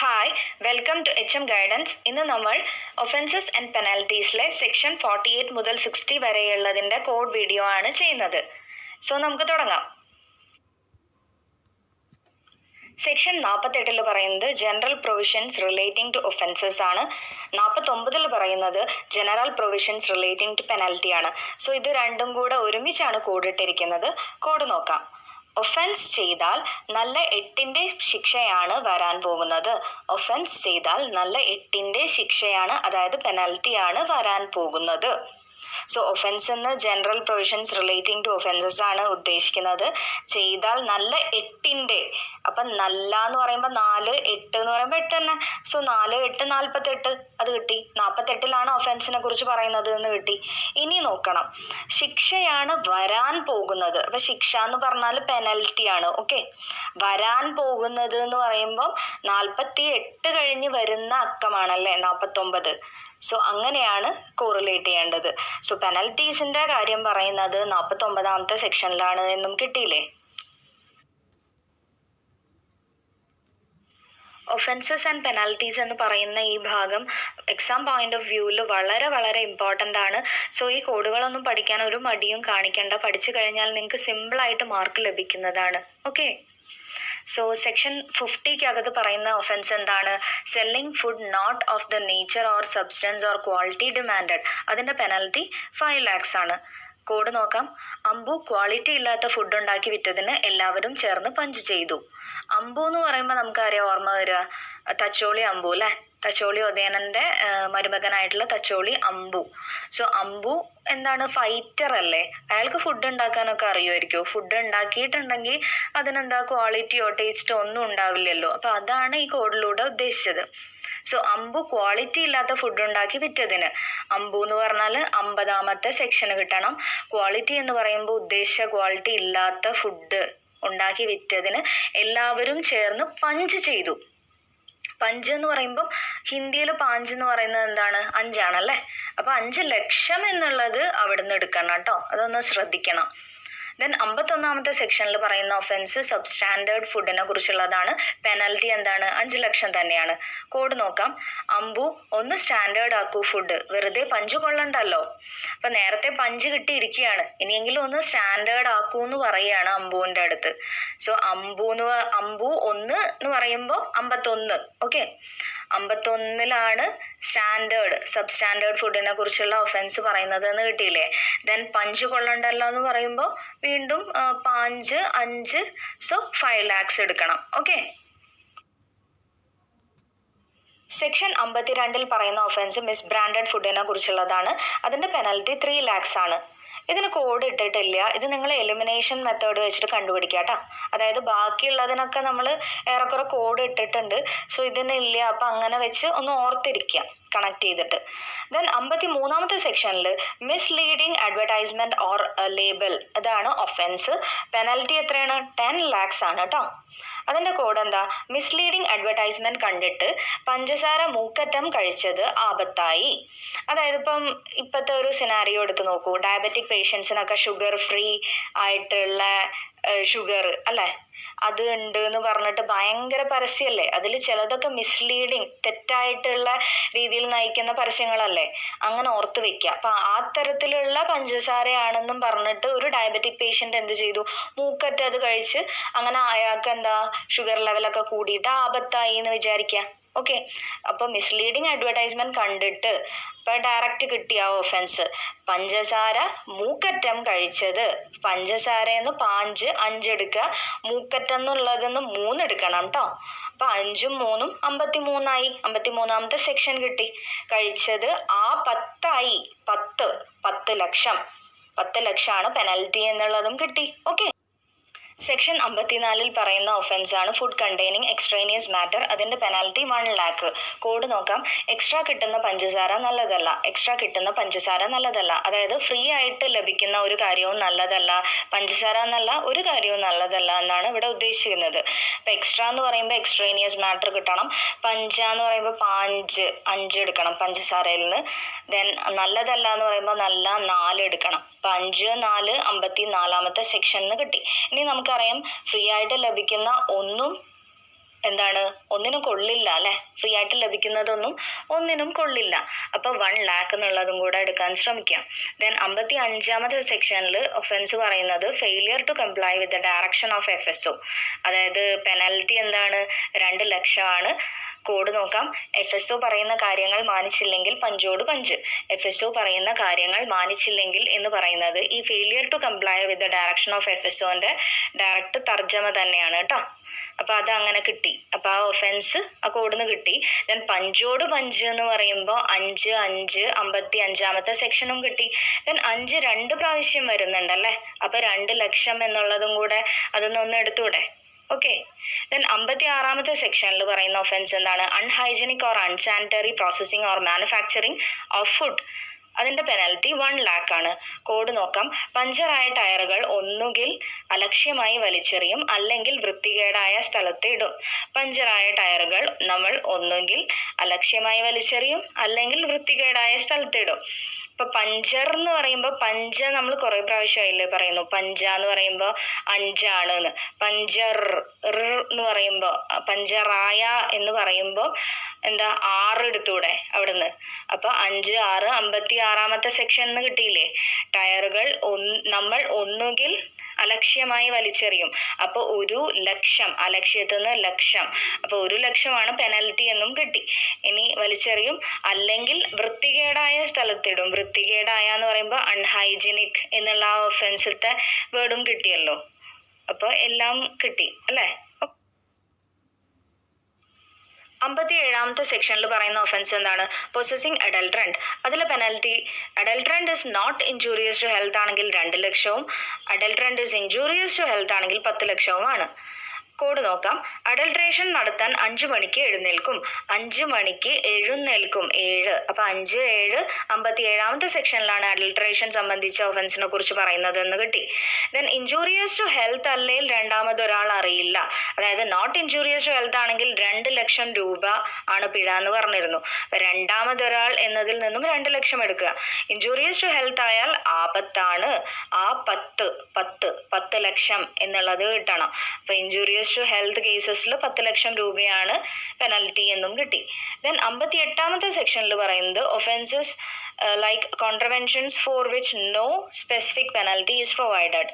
Hi, welcome to HM guidance. ഇന്ന് നമ്മൾ offences and പെനാൽറ്റീസിലെ section 48 മുതൽ 60 വരെയുള്ളതിൻ്റെ കോഡ് വീഡിയോ ആണ് ചെയ്യുന്നത്. സോ നമുക്ക് തുടങ്ങാം. സെക്ഷൻ 48 പറയുന്നത് general provisions relating to offences ആണ്. 49 പറയുന്നത് general provisions relating to penalty ആണ്. സോ ഇത് രണ്ടും കൂടെ ഒരുമിച്ചാണ് കോഡ് ഇട്ടിരിക്കുന്നത്. കോഡ് നോക്കാം. ഒഫൻസ് ചെയ്താൽ നല്ല 8ന്റെ ശിക്ഷയാണ് വരാൻ പോകുന്നത്. ഒഫൻസ് ചെയ്താൽ നല്ല 8ന്റെ ശിക്ഷയാണ്, അതായത് പെനാൽറ്റിയാണ് വരാൻ പോകുന്നത്. സോ ഒഫൻസ് എന്ന് general provisions relating to offences ആണ് ഉദ്ദേശിക്കുന്നത്. ചെയ്താൽ നല്ല 8ന്റെ, അപ്പം നല്ല എന്ന് പറയുമ്പോൾ 4, 8 എന്ന് പറയുമ്പോൾ 8 തന്നെ. സോ 4, 8, 48 അത് കിട്ടി. 48ലാണ് ഒഫൻസിനെ കുറിച്ച് പറയുന്നത് എന്ന് കിട്ടി. ഇനി നോക്കണം, ശിക്ഷയാണ് വരാൻ പോകുന്നത്. അപ്പൊ ശിക്ഷ എന്ന് പറഞ്ഞാൽ പെനൽറ്റി ആണ്. ഓക്കെ, വരാൻ പോകുന്നത് എന്ന് പറയുമ്പോൾ 48 കഴിഞ്ഞ് വരുന്ന അക്കമാണല്ലേ 49. സോ അങ്ങനെയാണ് കോറിലേറ്റ് ചെയ്യേണ്ടത്. സോ പെനൽറ്റീസിന്റെ കാര്യം പറയുന്നത് 49ാമത്തെ സെക്ഷനിലാണ് എന്നും കിട്ടിയില്ലേ. ഒഫൻസസ് ആൻഡ് പെനാൽറ്റീസ് എന്ന് പറയുന്ന ഈ ഭാഗം എക്സാം പോയിന്റ് ഓഫ് വ്യൂവിൽ വളരെ വളരെ ഇമ്പോർട്ടൻ്റ് ആണ്. സോ ഈ കോഡുകളൊന്നും പഠിക്കാൻ ഒരു മടിയും കാണിക്കേണ്ട. പഠിച്ചു കഴിഞ്ഞാൽ നിങ്ങൾക്ക് സിമ്പിളായിട്ട് മാർക്ക് ലഭിക്കുന്നതാണ്. ഓക്കെ, സോ സെക്ഷൻ 50 പറയുന്ന ഒഫൻസ് എന്താണ്? Selling food not of the nature or substance or quality demanded. അതിൻ്റെ പെനൽറ്റി 5 lakhs ആണ്. കോഡ് നോക്കാം. അമ്പു ക്വാളിറ്റി ഇല്ലാത്ത ഫുഡ് ഉണ്ടാക്കി വിറ്റതിന് എല്ലാവരും ചേർന്ന് പഞ്ച് ചെയ്തു. അമ്പു എന്ന് പറയുമ്പോൾ നമുക്കറിയാം ഓർമ്മ വരിക തച്ചോളി അമ്പു അല്ലേ. തച്ചോളി ഉദയനന്റെ മരുമകനായിട്ടുള്ള തച്ചോളി അമ്പു. സോ അമ്പു എന്താണ്, ഫൈറ്റർ അല്ലേ. അയാൾക്ക് ഫുഡ് ഉണ്ടാക്കാനൊക്കെ അറിയുമായിരിക്കും. ഫുഡ് ഉണ്ടാക്കിയിട്ടുണ്ടെങ്കിൽ അതിനെന്താ ക്വാളിറ്റിയോ ടേസ്റ്റോ ഒന്നും ഉണ്ടാവില്ലല്ലോ. അപ്പൊ അതാണ് ഈ കോഡിലൂടെ ഉദ്ദേശിച്ചത്. സോ അമ്പു ക്വാളിറ്റി ഇല്ലാത്ത ഫുഡ് ഉണ്ടാക്കി വിറ്റതിന്, അമ്പു എന്ന് പറഞ്ഞാൽ 50ാമത്തെ സെക്ഷന് കിട്ടണം. ക്വാളിറ്റി എന്ന് പറയുമ്പോൾ ഉദ്ദേശിച്ച ക്വാളിറ്റി ഇല്ലാത്ത ഫുഡ് ഉണ്ടാക്കി വിറ്റതിന് എല്ലാവരും ചേർന്ന് പഞ്ച് ചെയ്തു. പഞ്ച് എന്ന് പറയുമ്പോൾ ഹിന്ദിയിൽ പാഞ്ച് എന്ന് പറയുന്നത് എന്താണ്, 5 ആണല്ലേ. അപ്പൊ 5 ലക്ഷം എന്നുള്ളത് അവിടുന്ന് എടുക്കണം കേട്ടോ, അതൊന്ന് ശ്രദ്ധിക്കണം. ദെൻ 51ാമത്തെ സെക്ഷനിൽ പറയുന്ന ഒഫൻസ് സബ്സ്റ്റാൻഡേർഡ് ഫുഡിനെ കുറിച്ചുള്ളതാണ്. പെനൽറ്റി എന്താണ്, 5 ലക്ഷം തന്നെയാണ്. കോഡ് നോക്കാം. അമ്പു ഒന്ന് സ്റ്റാൻഡേർഡ് ആക്കൂ ഫുഡ്. വെറുതെ പഞ്ച് കൊള്ളണ്ടല്ലോ. അപ്പൊ നേരത്തെ പഞ്ച് കിട്ടിയിരിക്കുകയാണ്, ഇനിയെങ്കിലും ഒന്ന് സ്റ്റാൻഡേർഡ് ആക്കൂ എന്ന് പറയുകയാണ് അമ്പുവിന്റെ അടുത്ത്. സോ അമ്പു 1 എന്ന് പറയുമ്പോൾ 51. ഓക്കെ, 51ലാണ് സ്റ്റാൻഡേർഡ് സബ്സ്റ്റാൻഡേർഡ് ഫുഡിനെ കുറിച്ചുള്ള ഒഫൻസ് പറയുന്നത് എന്ന് കിട്ടിയില്ലേ. ദെൻ പഞ്ച് കൊള്ളണ്ടല്ലോ എന്ന് പറയുമ്പോൾ വീണ്ടും 5. സോ 5 lakhs എടുക്കണം. ഓക്കെ, സെക്ഷൻ 52 പറയുന്ന ഒഫൻസ് മിസ് ബ്രാൻഡഡ് ഫുഡിനെ കുറിച്ചുള്ളതാണ്. അതിന്റെ പെനൽറ്റി 3 lakhs ആണ്. ഇതിന് കോഡ് ഇട്ടിട്ടില്ല. ഇത് നിങ്ങൾ എലിമിനേഷൻ മെത്തേഡ് വെച്ചിട്ട് കണ്ടുപിടിക്കുക കേട്ടോ. അതായത് ബാക്കിയുള്ളതിനൊക്കെ നമ്മൾ ഏറെക്കുറെ കോഡ് ഇട്ടിട്ടുണ്ട്. സോ ഇതിനില്ല. അപ്പം അങ്ങനെ വെച്ച് ഒന്ന് ഓർത്തിരിക്കുക കണക്ട് ചെയ്തിട്ട്. ദെൻ 53ാമത്തെ സെക്ഷനിൽ മിസ്ലീഡിങ് അഡ്വർടൈസ്മെന്റ് ഓർ ലേബൽ, അതാണ് ഒഫൻസ്. പെനൽറ്റി എത്രയാണ്, 10 lakhs ആണ് കേട്ടോ. അതിന്റെ കോഡ് എന്താ? മിസ്ലീഡിങ് അഡ്വർടൈസ്മെന്റ് കണ്ടിട്ട് പഞ്ചസാര മൂക്കറ്റം കഴിച്ചത് ആപത്തായി. അതായത് ഇപ്പോഴത്തെ ഒരു സിനാരിയോ എടുത്ത് നോക്കൂ. ഡയബറ്റിക് പേഷ്യൻസിനൊക്കെ ഷുഗർ ഫ്രീ ആയിട്ടുള്ള ഷുഗർ അല്ലേ, അത് ഉണ്ട് എന്ന് പറഞ്ഞിട്ട് ഭയങ്കര പരസ്യമല്ലേ. അതിൽ ചിലതൊക്കെ മിസ്ലീഡിങ്, തെറ്റായിട്ടുള്ള രീതിയിൽ നയിക്കുന്ന പരസ്യങ്ങളല്ലേ. അങ്ങനെ ഓർത്ത് വെക്കുക. അപ്പൊ ആ തരത്തിലുള്ള പഞ്ചസാരയാണെന്നും പറഞ്ഞിട്ട് ഒരു ഡയബറ്റിക് പേഷ്യന്റ് എന്ത് ചെയ്തു, മൂക്കറ്റ് അത് കഴിച്ച് അങ്ങനെ അയാൾക്ക് എന്താ ഷുഗർ ലെവലൊക്കെ കൂടിയിട്ട് ആപത്തായി എന്ന് വിചാരിക്കുക. ഓക്കെ, അപ്പൊ മിസ്ലീഡിങ് അഡ്വർടൈസ്മെന്റ് കണ്ടിട്ട് ഇപ്പൊ ഡയറക്റ്റ് കിട്ടിയ ഒഫൻസ് പഞ്ചസാര മൂക്കറ്റം കഴിച്ചത്. പഞ്ചസാരന്ന് 5 എടുക്കുക, മൂക്കറ്റം എന്നുള്ളതെന്ന് 3 എടുക്കണം കേട്ടോ. അപ്പൊ 5ഉം 3ഉം 53ആയി. 53ാമത്തെ സെക്ഷൻ കിട്ടി. കഴിച്ചത് 10ആയി. 10 ലക്ഷം. 10 ലക്ഷമാണ് പെനൽറ്റി എന്നുള്ളതും കിട്ടി. ഓക്കെ, സെക്ഷൻ 54 പറയുന്ന ഒഫൻസ് ആണ് ഫുഡ് കണ്ടെയ്നിങ് എക്സ്ട്രേനിയസ് മാറ്റർ. അതിന്റെ പെനാൽറ്റി 1 lakh. കോഡ് നോക്കാം. എക്സ്ട്രാ കിട്ടുന്ന പഞ്ചസാര നല്ലതല്ല. എക്സ്ട്രാ കിട്ടുന്ന പഞ്ചസാര നല്ലതല്ല, അതായത് ഫ്രീ ആയിട്ട് ലഭിക്കുന്ന ഒരു കാര്യവും നല്ലതല്ല. പഞ്ചസാര എന്നല്ല, ഒരു കാര്യവും നല്ലതല്ല എന്നാണ് ഇവിടെ ഉദ്ദേശിക്കുന്നത്. അപ്പൊ എക്സ്ട്രാ എന്ന് പറയുമ്പോൾ എക്സ്ട്രേനിയസ് മാറ്റർ കിട്ടണം. പഞ്ച എന്ന് പറയുമ്പോൾ 5 എടുക്കണം പഞ്ചസാരയിൽ നിന്ന്. ദെൻ നല്ലതല്ല എന്ന് പറയുമ്പോൾ നല്ല 4 എടുക്കണം. 5, 4 54ാമത്തെ സെക്ഷനിൽ കിട്ടി. ഇനി നമുക്കറിയാം ഫ്രീ ആയിട്ട് ലഭിക്കുന്ന ഒന്നും എന്താണ്, ഒന്നിനും കൊള്ളില്ല അല്ലെ, ഫ്രീ ആയിട്ട് ലഭിക്കുന്നതൊന്നും ഒന്നിനും കൊള്ളില്ല. അപ്പൊ 1 lakh എന്നുള്ളതും കൂടെ എടുക്കാൻ ശ്രമിക്കാം. ദെൻ 55ാമത്തെ സെക്ഷനിൽ ഒഫൻസ് പറയുന്നത് failure to comply with the direction of FSO. അതായത് പെനൽറ്റി എന്താണ്, 2 ലക്ഷമാണ്. കോഡ് നോക്കാം. FSO പറയുന്ന കാര്യങ്ങൾ മാനിച്ചില്ലെങ്കിൽ പഞ്ചോട് പഞ്ച്. FSO പറയുന്ന കാര്യങ്ങൾ മാനിച്ചില്ലെങ്കിൽ എന്ന് പറയുന്നത് ഈ failure to comply with the direction of FSOന്റെ ഡയറക്റ്റ് തർജ്ജമ തന്നെയാണ് കേട്ടോ. അപ്പൊ അത് അങ്ങനെ കിട്ടി. അപ്പൊ ആ ഒഫൻസ് ആ കോഡിന്ന് കിട്ടി. ദെൻ പഞ്ചോട് പഞ്ച് എന്ന് പറയുമ്പോൾ 5 5 55ാമത്തെ സെക്ഷനും കിട്ടി. ദെൻ 5 2 പ്രാവശ്യം വരുന്നുണ്ടല്ലേ. അപ്പൊ 2 ലക്ഷം എന്നുള്ളതും കൂടെ അതൊന്നൊന്ന് എടുത്തൂടെ. ഓക്കെ. ദെൻ 56ാമത്തെ സെക്ഷനിൽ പറയുന്ന ഒഫൻസ് എന്താണ്, unhygienic or unsanitary processing or manufacturing of food. അതിന്റെ പെനൽറ്റി 1 lakh ആണ്. കോഡ് നോക്കാം. പഞ്ചറായ ടയറുകൾ ഒന്നുകിൽ അലക്ഷ്യമായി വലിച്ചെറിയും, അല്ലെങ്കിൽ വൃത്തികേടായ സ്ഥലത്ത് ഇടും. പഞ്ചറായ ടയറുകൾ നമ്മൾ ഒന്നുകിൽ അലക്ഷ്യമായി വലിച്ചെറിയും, അല്ലെങ്കിൽ വൃത്തികേടായ സ്ഥലത്ത് ഇടും. ഇപ്പൊ പഞ്ചർ എന്ന് പറയുമ്പോൾ പഞ്ച നമ്മൾ കുറെ പ്രാവശ്യമായില്ലേ പറയുന്നു. പഞ്ച എന്ന് പറയുമ്പോൾ 5 ആണ് എന്ന്. പഞ്ചർ എന്ന് പറയുമ്പോ പഞ്ചറായ എന്ന് പറയുമ്പോൾ എന്താ 6 എടുത്തൂടെ അവിടുന്ന്. അപ്പൊ 5 6 56ാമത്തെ സെക്ഷൻ കിട്ടിയില്ലേ. ടയറുകൾ നമ്മൾ ഒന്നുകിൽ അലക്ഷ്യമായി വലിച്ചെറിയും. അപ്പൊ 1 ലക്ഷം, അലക്ഷ്യത്തിൽ നിന്ന് ലക്ഷം, അപ്പൊ 1 ലക്ഷമാണ് പെനൽറ്റി എന്നും കിട്ടി. ഇനി വലിച്ചെറിയും, അല്ലെങ്കിൽ വൃത്തികേടായ സ്ഥലത്തിടും. വൃത്തികേടായ എന്ന് പറയുമ്പോൾ അൺഹൈജനിക് എന്നുള്ള ആ ഒഫൻസിലത്തെ വേർഡും കിട്ടിയല്ലോ. അപ്പൊ എല്ലാം കിട്ടി അല്ലേ. 57ാമത്തെ സെക്ഷനിൽ പറയുന്ന ഒഫൻസ് എന്താണ്, പൊസസിങ് അഡൾട്രന്റ്. അതിലെ penalty, adulterant is not injurious to health ആണെങ്കിൽ 2 ലക്ഷവും, adulterant is injurious to health ആണെങ്കിൽ 10 ലക്ഷവുമാണ്. കോഡ് നോക്കാം. അഡൾട്രേഷൻ നടത്താൻ 5 മണിക്ക് എഴുന്നേൽക്കും. 5 മണിക്ക് എഴുന്നേൽക്കും 7. അപ്പൊ 5 7 57ാമത്തെ സെക്ഷനിലാണ് അഡൾട്രേഷൻ സംബന്ധിച്ച ഒഫൻസിനെ കുറിച്ച് പറയുന്നത് എന്ന് കിട്ടി. ദെൻ ഇൻജൂറിയസ് ടു ഹെൽത്ത് അല്ലെങ്കിൽ രണ്ടാമതൊരാൾ അറിയില്ല. അതായത് നോട്ട് ഇൻജൂറിയസ് ടു ഹെൽത്ത് ആണെങ്കിൽ 2 ലക്ഷം രൂപ ആണ് പിഴ എന്ന് പറഞ്ഞിരുന്നു. അപ്പൊ രണ്ടാമതൊരാൾ എന്നതിൽ നിന്നും 2 ലക്ഷം എടുക്കുക. ഇൻജൂറിയസ് ടു ഹെൽത്ത് ആയാൽ ആപത്താണ്. ആ 10 ലക്ഷം എന്നുള്ളത് കിട്ടണം. അപ്പൊ ഇൻജൂറിയസ് ടു ഹെൽത്ത് കേസസിൽ 10 ലക്ഷം രൂപയാണ് പെനൽറ്റി എന്നും കിട്ടി. ദെൻ 58ാമത്തെ സെക്ഷനിൽ പറയുന്നത് offences like contraventions for which no specific penalty is provided.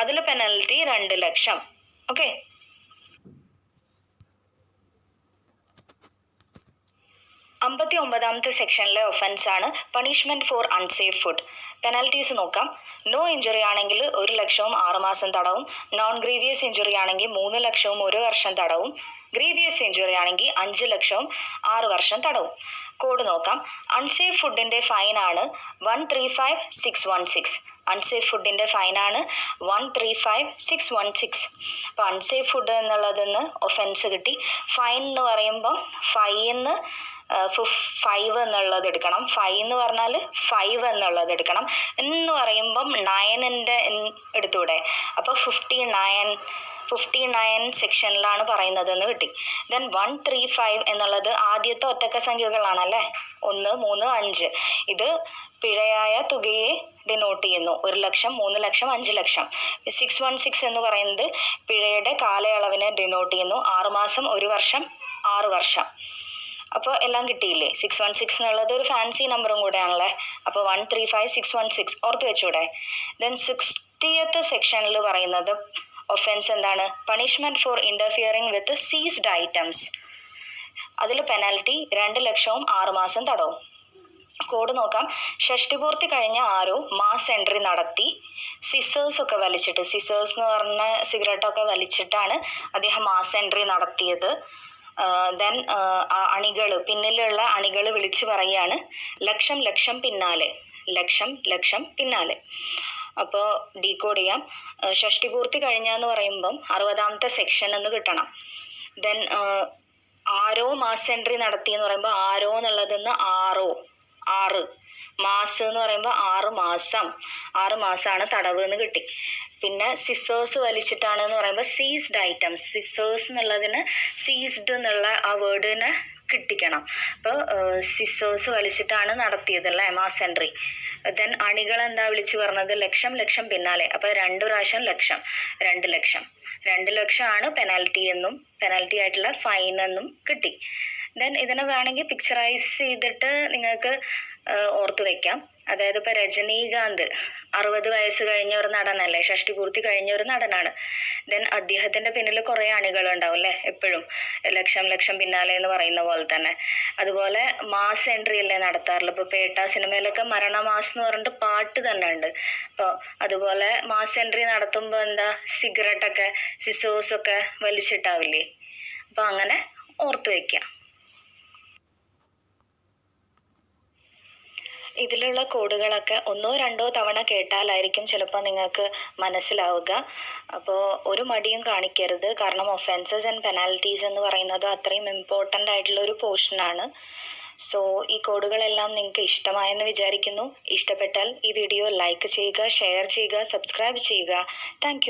അതിൽ പെനൽറ്റി 2 ലക്ഷം. ഓക്കെ. 59ാമത്തെ സെക്ഷനിലെ ഒഫൻസ് ആണ് punishment for unsafe food. Penalties നോക്കാം. നോ ഇഞ്ചുറി ആണെങ്കിൽ 1 ലക്ഷവും 6 മാസം തടവും. നോൺ ഗ്രീവിയസ് ഇഞ്ചുറി ആണെങ്കിൽ 3 ലക്ഷവും 1 വർഷം തടവും. ഗ്രീവിയസ് ഇഞ്ചുറി ആണെങ്കിൽ 5 ലക്ഷവും 6 വർഷം തടവും. കോഡ് നോക്കാം. അൺസേഫ് ഫുഡിന്റെ ഫൈനാണ് 135,616. അൺസേഫ് ഫുഡിന്റെ ഫൈനാണ് 135,616. അപ്പൊ അൺസേഫ് ഫുഡ് എന്നുള്ളതെന്ന് ഒഫൻസ് കിട്ടി. ഫൈൻ എന്ന് പറയുമ്പം 5 എന്നുള്ളത് എടുക്കണം. 5 എന്ന് പറഞ്ഞാൽ 5 എന്നുള്ളത് എടുക്കണം. എന്ന് പറയുമ്പം 9ന്റെ എടുത്തൂടെ. അപ്പൊ 59 സെക്ഷനിലാണ് പറയുന്നത് എന്ന് കിട്ടി. ദെൻ 135 എന്നുള്ളത് ആദ്യത്തെ ഒറ്റക്ക സംഖ്യകളാണല്ലേ. 1 3 5. ഇത് പിഴയായ തുകയെ ഡിനോട്ട് ചെയ്യുന്നു. 1 ലക്ഷം 3 ലക്ഷം 5 ലക്ഷം. 616 എന്ന് പറയുന്നത് പിഴയുടെ കാലയളവിനെ ഡിനോട്ട് ചെയ്യുന്നു. 6 മാസം 1 വർഷം 6 വർഷം. അപ്പോൾ എല്ലാം കിട്ടിയില്ലേ. 616 എന്നുള്ളത് ഒരു ഫാൻസി നമ്പറും കൂടെയാണല്ലേ. അപ്പോൾ 135,616 ഓർത്ത് വെച്ചൂടെ. ദെൻ 60th സെക്ഷനിൽ പറയുന്നത് ഒഫൻസ് എന്താണ്, punishment for interfering with ceased items. അതിൽ പെനാൽറ്റി 2 ലക്ഷവും 6 മാസം തടവും. കോഡ് നോക്കാം. ഷഷ്ടിപൂർത്തി കഴിഞ്ഞ ആരോ മാസ് എൻട്രി നടത്തി സിസേഴ്സ് ഒക്കെ വലിച്ചിട്ട്, സിസേഴ്സ് എന്ന് പറഞ്ഞ സിഗരറ്റൊക്കെ വലിച്ചിട്ടാണ് അദ്ദേഹം മാസ് എൻട്രി നടത്തിയത്. ദെൻ പിന്നിലുള്ള അണികൾ വിളിച്ചു പറയുകയാണ് ലക്ഷം ലക്ഷം പിന്നാലെ, ലക്ഷം ലക്ഷം പിന്നാലെ. അപ്പോൾ ഡീകോഡ് ചെയ്യാം. ഷഷ്ടിപൂർത്തി കഴിഞ്ഞെന്ന് പറയുമ്പം 60ാമത്തെ സെക്ഷൻ എന്ന് കിട്ടണം. ദെൻ ആരോ മാസ് എൻട്രി നടത്തി എന്ന് പറയുമ്പോൾ ആരോ എന്നുള്ളതെന്ന് 6 മാസ് എന്ന് പറയുമ്പോൾ 6 മാസം, 6 മാസമാണ് തടവ് എന്ന് കിട്ടി. പിന്നെ സിസേഴ്സ് വലിച്ചിട്ടാണ് എന്ന് പറയുമ്പോൾ സീസ്ഡ് ഐറ്റംസ്, സിസേഴ്സ് എന്നുള്ളതിന് സീസ്ഡ് എന്നുള്ള ആ വേർഡിനെ കിട്ടിക്കണം. അപ്പോൾ സിസേഴ്സ് വലിച്ചിട്ടാണ് നടത്തിയത് അല്ലേ മാസ് എൻട്രി. ദെൻ അണികൾ എന്താ വിളിച്ചു പറഞ്ഞത്, ലക്ഷം പിന്നാലെ. അപ്പോൾ 2 പ്രാവശ്യം ലക്ഷം, 2 ലക്ഷം ആണ് പെനാൽറ്റി എന്നും പെനാൽറ്റി ആയിട്ടുള്ള ഫൈൻ എന്നും കിട്ടി. ദെൻ ഇതിനെ വേണമെങ്കിൽ പിക്ചറൈസ് ചെയ്തിട്ട് നിങ്ങൾക്ക് ഓർത്ത് വെക്കാം. അതായത് ഇപ്പോൾ രജനീകാന്ത് 60 വയസ്സ് കഴിഞ്ഞ ഒരു നടനല്ലേ, ഷഷ്ടിപൂർത്തി കഴിഞ്ഞ ഒരു നടനാണ്. ദെൻ അദ്ദേഹത്തിൻ്റെ പിന്നിൽ കുറേ അണികളുണ്ടാവും അല്ലേ, എപ്പോഴും ലക്ഷം ലക്ഷം പിന്നാലെ എന്ന് പറയുന്ന പോലെ തന്നെ. അതുപോലെ മാസ് എൻട്രി അല്ലേ നടത്താറുള്ളൂ. ഇപ്പോൾ പേട്ട സിനിമയിലൊക്കെ മരണമാസ് എന്ന് പറഞ്ഞിട്ട് പാട്ട് തന്നെ ഉണ്ട്. അപ്പോൾ അതുപോലെ മാസ് എൻട്രി നടത്തുമ്പോൾ എന്താ, സിഗരറ്റൊക്കെ സിസോസൊക്കെ വലിച്ചിട്ടാവില്ലേ. അപ്പോൾ അങ്ങനെ ഓർത്ത് വയ്ക്കാം. ഇതിലുള്ള കോഡുകളൊക്കെ 1-2 തവണ കേട്ടാലായിരിക്കും ചിലപ്പോൾ നിങ്ങൾക്ക് മനസ്സിലാവുക. അപ്പോൾ ഒരു മടിയും കാണിക്കരുത്. കാരണം ഒഫൻസസ് ആൻഡ് പെനാൽറ്റീസ് എന്ന് പറയുന്നത് അത്രയും ഇമ്പോർട്ടൻ്റ് ആയിട്ടുള്ള ഒരു പോർഷനാണ്. സോ ഈ കോഡുകളെല്ലാം നിങ്ങൾക്ക് ഇഷ്ടമായെന്ന് വിചാരിക്കുന്നു. ഇഷ്ടപ്പെട്ടാൽ ഈ വീഡിയോ ലൈക്ക് ചെയ്യുക, ഷെയർ ചെയ്യുക, സബ്സ്ക്രൈബ് ചെയ്യുക. താങ്ക്